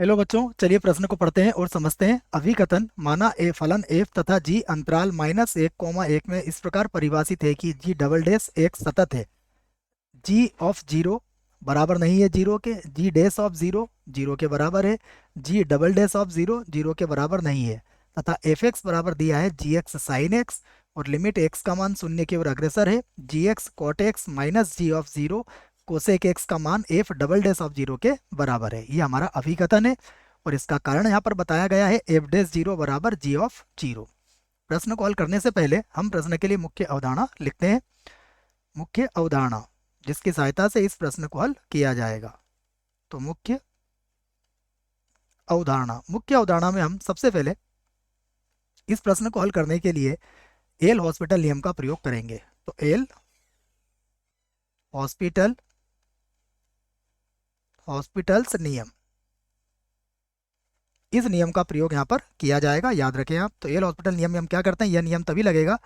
Hello बच्चों, चलिए प्रश्न को पढ़ते हैं और समझते हैं। अभिकथन माना ए फलन एफ तथा जी अंतराल -1, 1 में इस प्रकार परिभाषित है कि जी डबल डैश एक सतत है। जी ऑफ जीरो बराबर नहीं है जीरो के, G dash of zero zero के बराबर है, G double dash of zero zero के बराबर नहीं है, तथा एफ एक्स बराबर दिया है जी एक्स साइन एक्स, और लिमिट एक्स का मान शून्य की ओर अग्रसर है, G x cot x minus ji of zero cosec x का मान F double dash of zero के बराबर है। ये हमारा अभिकथन है और इसका कारण यहाँ पर बताया गया है एफ डैश जीरो बराबर जी ऑफ जीरो। प्रश्न को हल करने से पहले हम प्रश्न के लिए मुख्य अवधारणा लिखते हैं। मुख्य अवधारणा जिसकी सहायता से इस प्रश्न को हल किया जाएगा। तो मुख्य अवधारणा में हम सबसे पहले इस प्रश्न को हल करने के लिए एल हॉस्पिटल नियम का प्रयोग करेंगे। तो एल हॉस्पिटल हॉस्पिटल्स नियम, इस नियम का प्रयोग यहाँ पर किया जाएगा, याद रखें आप। तो एल हॉस्पिटल नियम में हम क्या करते हैं, यह नियम तभी लगेगा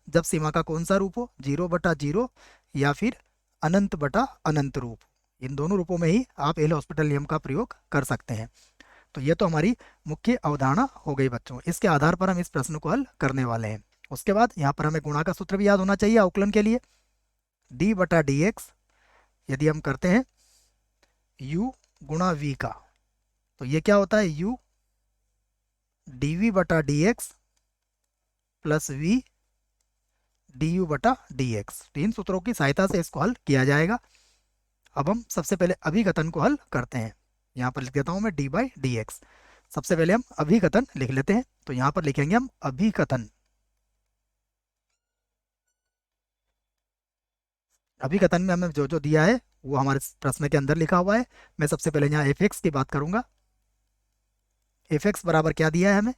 जब सीमा का कौन सा रूप हो, 0/0 या फिर अनंत बटा अनंत रूप। इन दोनों रूपों में ही आप एल हॉस्पिटल नियम का प्रयोग कर सकते हैं। तो ये तो हमारी मुख्य अवधारणा हो गई बच्चों। इसके आधार पर हम इस प्रश्न को हल करने वाले हैं। उसके बाद यहाँ पर हमें गुणा का सूत्र भी याद होना चाहिए अवकलन के लिए। d/dx यदि हम करते हैं u गुणा v का, तो ये क्या होता है, u dv/dx plus v du/dx। तीन सूत्रों की सहायता से इसको हल किया जाएगा। अब हम सबसे पहले अभिकथन को हल करते हैं। यहाँ पर लिख देता हूँ मैं d/dx। सबसे पहले हम अभिकथन लिख लेते हैं। तो यहाँ पर लिखेंगे हम अभिकथन। अभिकथन में हमें जो जो दिया है वो हमारे प्रश्न के अंदर लिखा हुआ है। मैं सबसे पहले यहाँ एफ एक्स की बात करूंगा। एफ एक्स बराबर क्या दिया है हमें,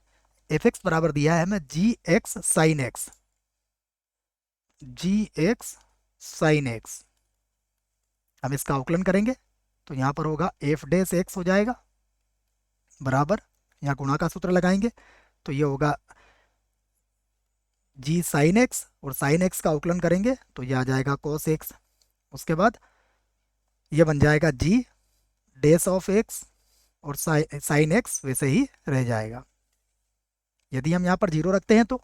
एफ एक्स बराबर दिया है हमें जी एक्स साइन एक्स, जी एक्स साइन एक्स। हम इसका अवकलन करेंगे तो यहाँ पर होगा एफ डैश एक्स हो जाएगा बराबर, यहाँ गुणा का सूत्र लगाएंगे तो ये होगा जी साइन एक्स, और साइन एक्स का अवकलन करेंगे तो ये आ जाएगा कॉस एक्स। उसके बाद ये बन जाएगा जी डैश ऑफ एक्स, और साइन एक्स वैसे ही रह जाएगा। यदि हम यहाँ पर जीरो रखते हैं तो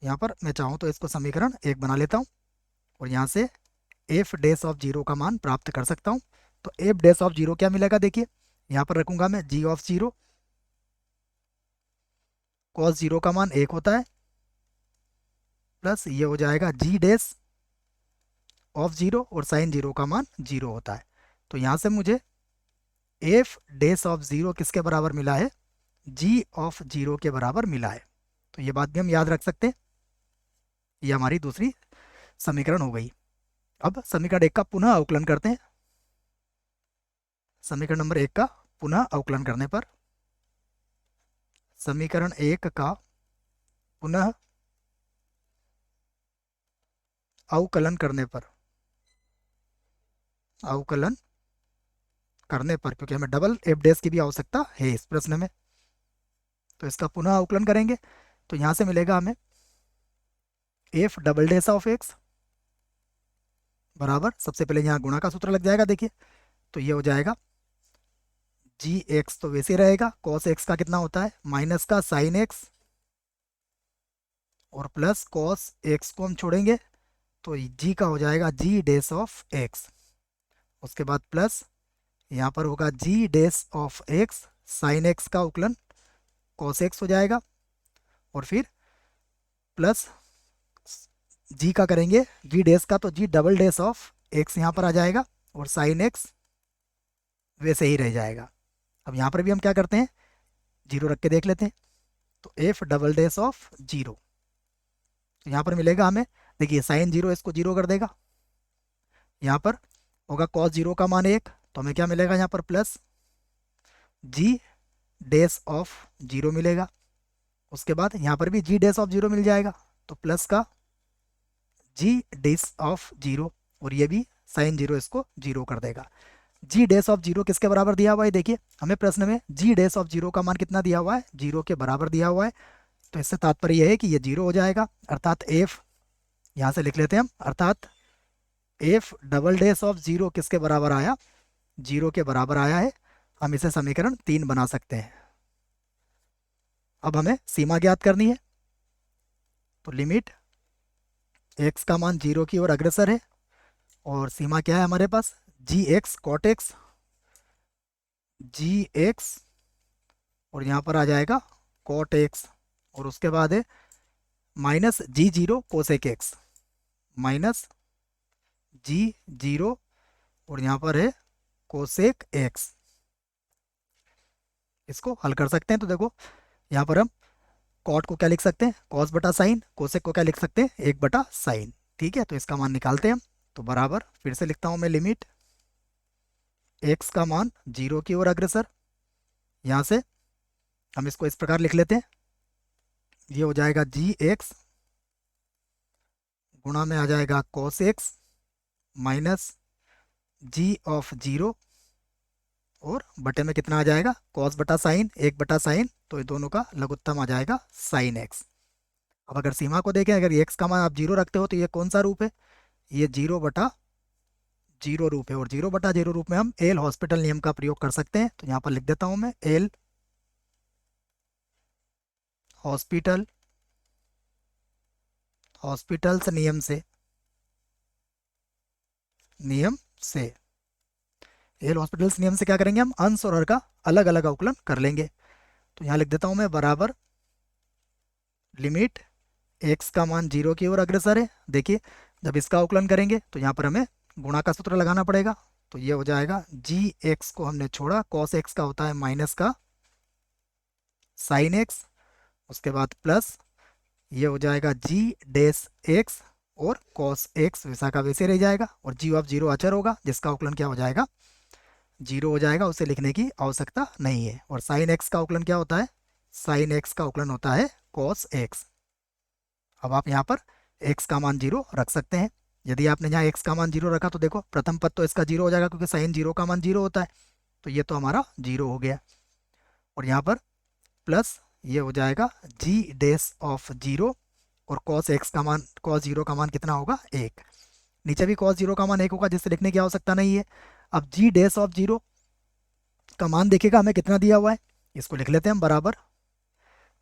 यहाँ पर मैं चाहूँ तो इसको समीकरण एक बना लेता हूँ, और यहाँ से एफ डैश ऑफ जीरो का मान प्राप्त कर सकता हूँ। तो एफ डैश ऑफ जीरो क्या मिलेगा, देखिए यहाँ पर रखूंगा मैं जी ऑफ जीरो, कॉस जीरो का मान एक होता है, प्लस ये हो जाएगा जी डैश ऑफ जीरो, और साइन जीरो का मान जीरो होता है। तो यहाँ से मुझे एफ डैश ऑफ जीरो किसके बराबर मिला है, जी ऑफ जीरो के बराबर मिला है। तो ये बात भी हम याद रख सकते हैं। ये हमारी दूसरी समीकरण हो गई। अब समीकरण एक का पुनः अवकलन करते हैं। समीकरण नंबर एक का पुनः अवकलन करने पर, समीकरण एक का पुनः अवकलन करने पर, अवकलन करने पर, क्योंकि हमें डबल एफ डैश की भी आवश्यकता है इस प्रश्न में, तो इसका पुनः अवकलन करेंगे तो यहाँ से मिलेगा हमें F double dash of x बराबर, सबसे पहले यहाँ गुणा का सूत्र लग जाएगा, देखिए तो ये हो जाएगा जी एक्स तो वैसे रहेगा, कॉस एक्स का कितना होता है माइनस का साइन एक्स, और प्लस कॉस एक्स को हम छोड़ेंगे तो जी का हो जाएगा जी डैश ऑफ एक्स। उसके बाद प्लस यहाँ पर होगा G dash of x, sine x का उकलन कॉस एक्स हो जाएगा, और फिर प्लस जी का करेंगे जी डैश का, तो जी डबल डैश ऑफ एक्स यहाँ पर आ जाएगा, और साइन एक्स वैसे ही रह जाएगा। अब यहाँ पर भी हम क्या करते हैं, जीरो रख के देख लेते हैं। तो F double dash of zero, तो यहाँ पर मिलेगा हमें, देखिए साइन जीरो इसको जीरो कर देगा, यहाँ पर होगा कॉस जीरो का मान एक, तो हमें क्या मिलेगा यहाँ पर plus g dash of zero मिलेगा। उसके बाद यहाँ पर भी जी डैश ऑफ जीरो मिल जाएगा, तो प्लस का जी डैश ऑफ जीरो, और ये भी साइन जीरो इसको जीरो कर देगा। जी डैश ऑफ जीरो किसके बराबर दिया हुआ है, देखिए हमें प्रश्न में जी डैश ऑफ जीरो का मान कितना दिया हुआ है, जीरो के बराबर दिया हुआ है। तो इससे तात्पर्य यह है कि ये जीरो हो जाएगा, अर्थात एफ, यहाँ से लिख लेते हैं हम, अर्थात F double dash of zero किसके बराबर आया, जीरो के बराबर आया है। हम इसे समीकरण 3 बना सकते हैं। अब हमें सीमा ज्ञात करनी है, तो लिमिट एक्स का मान 0 की ओर अग्रसर है, और सीमा क्या है हमारे पास, जी एक्स कॉट एक्स, जी एक्स, और यहाँ पर आ जाएगा कॉट एक्स, और उसके बाद है माइनस जी जीरो कोसेक एक्स, माइनस जी जीरो, और यहाँ पर है कोसेक एक्स। इसको हल कर सकते हैं, तो देखो यहाँ पर हम कॉट को क्या लिख सकते हैं, कॉस बटा साइन, कोसेक को क्या लिख सकते हैं, 1/साइन। ठीक है, तो इसका मान निकालते हैं हम। तो बराबर, फिर से लिखता हूँ मैं, लिमिट एक्स का मान 0 की ओर अग्रसर, यहाँ से हम इसको इस प्रकार लिख लेते हैं, ये हो जाएगा जी एक्स गुणा में आ जाएगा cos x minus ji of 0, और बटे में कितना आ जाएगा, कॉस बटा साइन, 1/साइन, तो ये दोनों का लघुत्तम आ जाएगा साइन एक्स। अब अगर सीमा को देखें, अगर एक्स का मान आप 0 रखते हो तो ये कौन सा रूप है, ये 0/0 रूप है, और 0/0 रूप में हम एल हॉस्पिटल नियम का प्रयोग कर सकते हैं। तो यहाँ पर लिख देता हूँ मैं, एल हॉस्पिटल हॉस्पिटल्स नियम से एल हॉस्पिटल्स नियम से क्या करेंगे, हम अंश और हर का अलग अलग अवकलन कर लेंगे। तो यहाँ लिख देता हूँ मैं, बराबर लिमिट एक्स का मान 0 की ओर अग्रसर है। देखिए, जब इसका अवकलन करेंगे तो यहाँ पर हमें गुणा का सूत्र लगाना पड़ेगा, तो ये हो जाएगा जी एक्स को हमने छोड़ा, कॉस एक्स का होता है माइनस का साइन एक्स, उसके बाद प्लस ये हो जाएगा जी डेस एक्स, और कॉस एक्स वैसा का वैसे रह जाएगा, और जी ऑफ 0 अचर होगा, जिसका अवकलन क्या हो जाएगा, 0 हो जाएगा, उसे लिखने की आवश्यकता नहीं है। और साइन एक्स का अवकलन क्या होता है, साइन एक्स का अवकलन होता है कॉस एक्स। अब आप यहाँ पर एक्स का मान 0 रख सकते हैं। यदि आपने यहाँ एक्स का मान 0 रखा तो देखो प्रथम पद तो इसका 0 हो जाएगा, क्योंकि साइन 0 का मान 0 होता है, तो ये तो हमारा 0 हो गया। और यहाँ पर प्लस ये हो जाएगा जी डेस ऑफ 0, और कॉस एक्स का मान, कॉस 0 का मान कितना होगा, 1। नीचे भी कॉस 0 का मान 1 होगा, जिससे लिखने की आवश्यकता नहीं है। अब जी डेस ऑफ 0 का मान देखेगा हमें कितना दिया हुआ है, इसको लिख लेते हैं हम, बराबर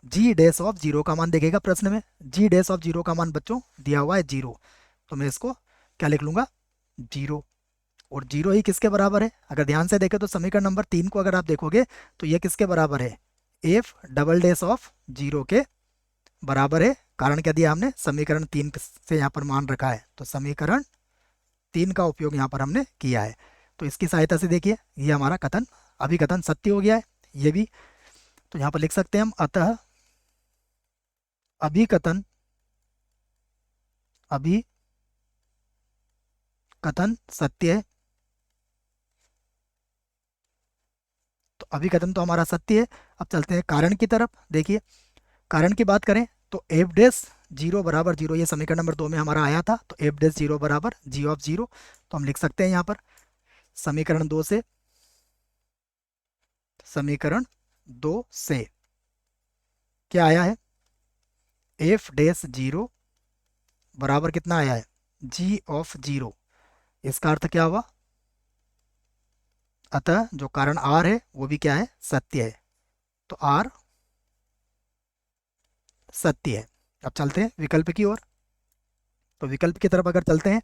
जी डेस ऑफ 0 का मान देखेगा प्रश्न में, जी डेस ऑफ 0 का मान बच्चों दिया हुआ है 0, तो मैं इसको क्या लिख लूंगा, 0। और 0 ही किसके बराबर है, अगर ध्यान से देखें तो समीकरण नंबर 3 को अगर आप देखोगे तो ये किसके बराबर है, एफ डबल डेस ऑफ 0 के बराबर है। कारण क्या दिया हमने, समीकरण 3 से यहाँ पर मान रखा है, तो समीकरण 3 का उपयोग यहाँ पर हमने किया है। तो इसकी सहायता से देखिए, ये हमारा कथन अभिकथन सत्य हो गया है, ये भी। तो यहाँ पर लिख सकते हैं हम, अतः अभिकथन सत्य है। तो अभिकथन तो हमारा सत्य है। अब चलते हैं कारण की तरफ। देखिए, कारण की बात करें तो एफ डेस 0 बराबर 0, ये समीकरण नंबर 2 में हमारा आया था, तो एफ डेस 0 बराबर जी ऑफ 0, तो हम लिख सकते हैं यहाँ पर समीकरण 2 से, समीकरण 2 से क्या आया है, एफ डेस 0 बराबर कितना आया है, जी ऑफ 0। इसका अर्थ क्या हुआ, अतः जो कारण आर है वो भी क्या है, सत्य है। तो आर सत्य है। अब चलते हैं विकल्प की ओर। तो विकल्प की तरफ अगर चलते हैं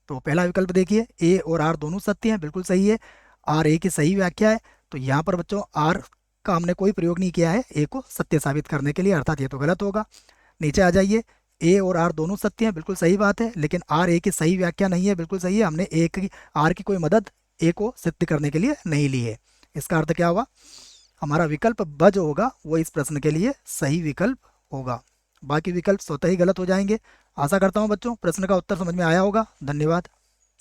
तो पहला विकल्प देखिए, ए और आर दोनों सत्य हैं, बिल्कुल सही है। आर ए की सही व्याख्या है। तो यहाँ पर बच्चों आर का हमने कोई प्रयोग नहीं किया है ए को सत्य साबित करने के लिए, अर्थात ये तो गलत होगा। नीचे आ जाइए, ए और आर दोनों सत्य हैं, बिल्कुल सही बात है, लेकिन आर ए की सही व्याख्या नहीं है, बिल्कुल सही है। हमने ए की, आर की कोई मदद ए को सिद्ध करने के लिए नहीं ली है। इसका अर्थ क्या हुआ, हमारा विकल्प ब जो होगा वो इस प्रश्न के लिए सही विकल्प होगा। बाकी विकल्प स्वतः ही गलत हो जाएंगे। आशा करता हूँ बच्चों प्रश्न का उत्तर समझ में आया होगा। धन्यवाद।